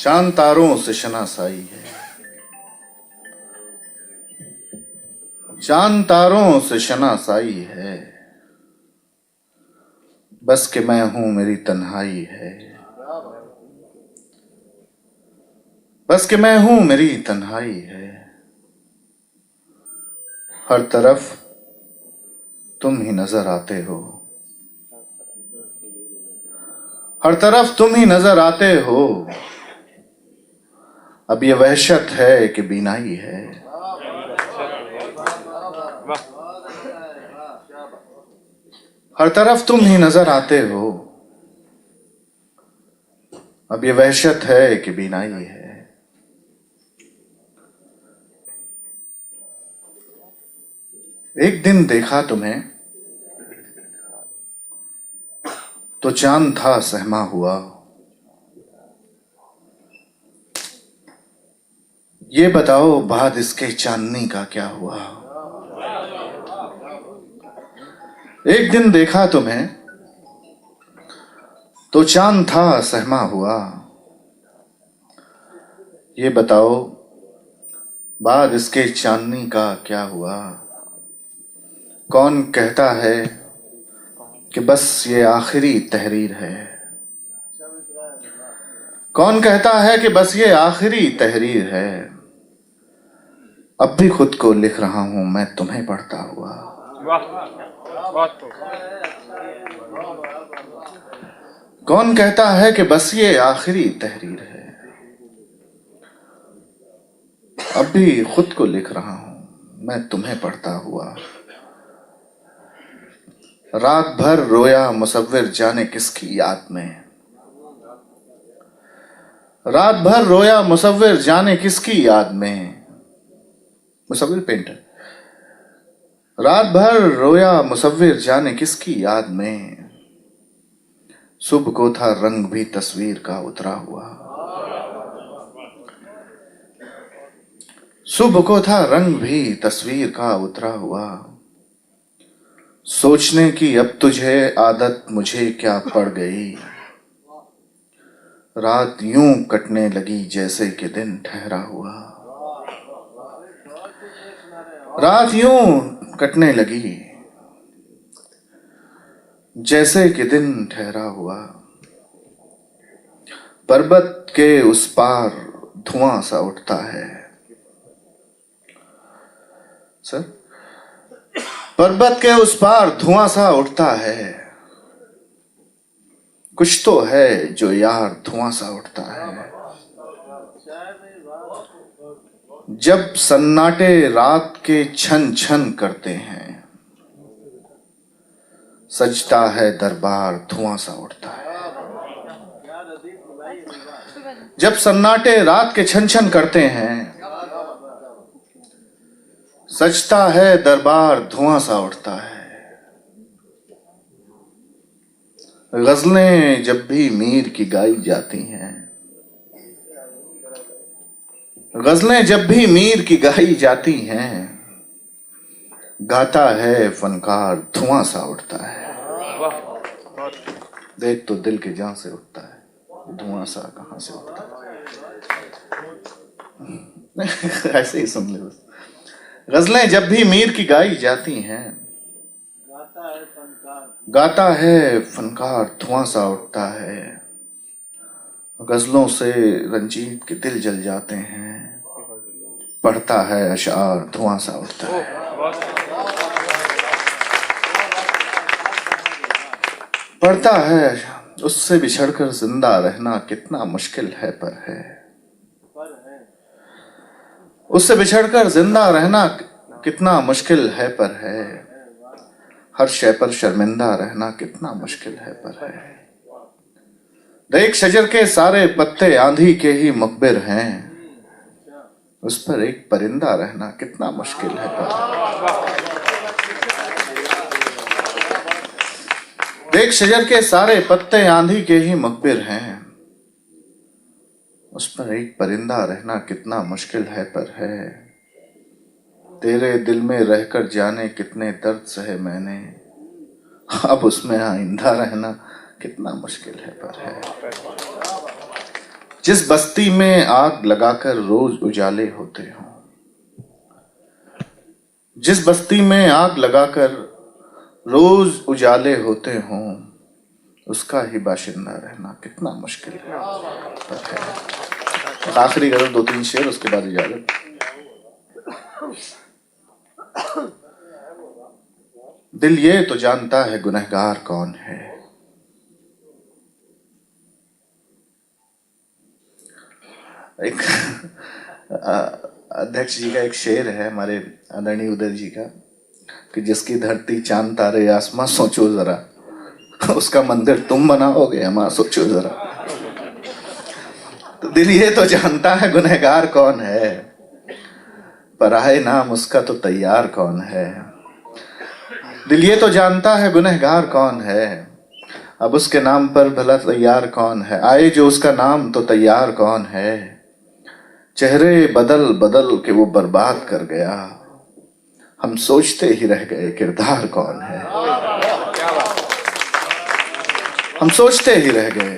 चांद तारों से शनासाई है, चांद तारों से शनासाई है, बस कि मैं हूं मेरी तन्हाई है, बस कि मैं हूं मेरी तन्हाई है। हर तरफ तुम ही नजर आते हो, हर तरफ तुम ही नजर आते हो। अब ये वहशत है कि बीनाई है, हर तरफ तुम ही नजर आते हो। अब ये वहशत है कि बीनाई है। एक दिन देखा तुम्हें तो चांद था सहमा हुआ, ये बताओ बाद इसके चांदनी का क्या हुआ। एक दिन देखा तुम्हें तो चांद था सहमा हुआ, ये बताओ बाद इसके चांदनी का क्या हुआ। कौन कहता है कि बस ये आखिरी तहरीर है, कौन कहता है कि बस ये आखिरी तहरीर है। अब भी खुद को लिख रहा हूं मैं तुम्हें पढ़ता हुआ। कौन कहता है कि बस ये आखिरी तहरीर है। अब भी खुद को लिख रहा हूं मैं तुम्हें पढ़ता हुआ। रात भर रोया मुसव्विर जाने किसकी याद में, रात भर रोया मुसव्विर जाने किसकी याद में। मुसव्विर पेंटर। रात भर रोया मुसव्विर जाने किसकी याद में। सुबह को था रंग भी तस्वीर का उतरा हुआ, सुबह को था रंग भी तस्वीर का उतरा हुआ। सोचने की अब तुझे आदत मुझे क्या पड़ गई। रात यूं कटने लगी जैसे कि दिन ठहरा हुआ, रात यूं कटने लगी जैसे कि दिन ठहरा हुआ। पर्वत के उस पार धुआं सा उठता है। सर, पर्वत के उस पार धुआं सा उठता है। कुछ तो है जो यार धुआं सा उठता है। जब सन्नाटे रात के छन छन करते हैं, सजता है दरबार धुआं सा उठता है। जब सन्नाटे रात के छन छन करते हैं, सजता है दरबार धुआं सा उठता है। गजलें जब भी मीर की गाई जाती हैं, गजलें जब भी मीर की गाई जाती हैं, गाता है फनकार धुआं सा उठता है। देख तो दिल के जहां से उठता है, धुआं सा कहां से उठता है। ऐसे ही सुन ले बस। गजलें जब भी मीर की गाई जाती हैं, गाता है फनकार धुआं सा उठता है। गजलों से रंजीत के दिल जल जाते हैं, पढ़ता है अशार धुआं सा उठता है। पढ़ता है उससे बिछड़कर जिंदा रहना कितना मुश्किल है पर है। उससे बिछड़कर जिंदा रहना कितना मुश्किल है पर है। हर शय पर शर्मिंदा रहना कितना मुश्किल है पर है। देख शजर के सारे पत्ते आंधी के ही मुखबिर हैं, उस पर एक परिंदा रहना कितना मुश्किल है पर है। देख शजर के सारे पत्ते आंधी के ही मुखबिर हैं, उस पर एक परिंदा रहना कितना मुश्किल है पर है। तेरे दिल में रहकर जाने कितने दर्द सहे मैंने, अब उसमें आइंदा रहना कितना मुश्किल है पर है। जिस बस्ती में आग लगाकर रोज उजाले होते हों, जिस बस्ती में आग लगाकर रोज उजाले होते हों, उसका ही बाशिंदा रहना कितना मुश्किल है। आखिरी गजल, 2-3 शेर, उसके बाद इजाजत। दिल ये तो जानता है गुनहगार कौन है। एक अध्यक्ष जी का एक शेर है हमारे आदरणीय उदय जी का, कि जिसकी धरती चांद तारे आसमां, सोचो जरा उसका मंदिर तुम बनाओगे अम्मा, सोचो जरा। तो दिल ये तो जानता है गुनहगार कौन है, पर आए नाम उसका तो तैयार कौन है। दिल ये तो जानता है गुनहगार कौन है, अब उसके नाम पर भला तैयार कौन है। आए जो उसका नाम तो तैयार कौन है। चेहरे बदल बदल के वो बर्बाद कर गया, हम सोचते ही रह गए किरदार कौन है। हम सोचते ही रह गए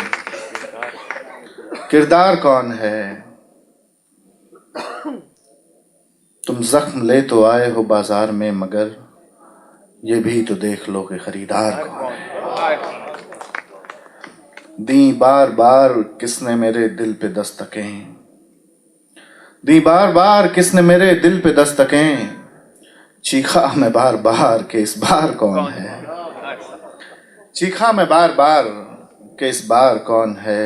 किरदार कौन है। तुम जख्म ले तो आए हो बाजार में, मगर ये भी तो देख लो कि खरीदार कौन है। दी बार बार किसने मेरे दिल पे दस्तकें, दी बार बार किसने मेरे दिल पे दस्तकें, चीखा मैं बार बार के इस बार कौन है। चीखा मैं बार बार के इस बार कौन है।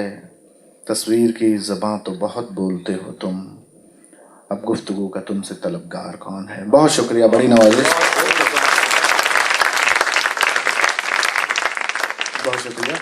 तस्वीर की ज़बां तो बहुत बोलते हो तुम, अब गुफ्तगू का तुमसे तलबगार कौन है। बहुत शुक्रिया, बड़ी नवाजिश, बहुत शुक्रिया।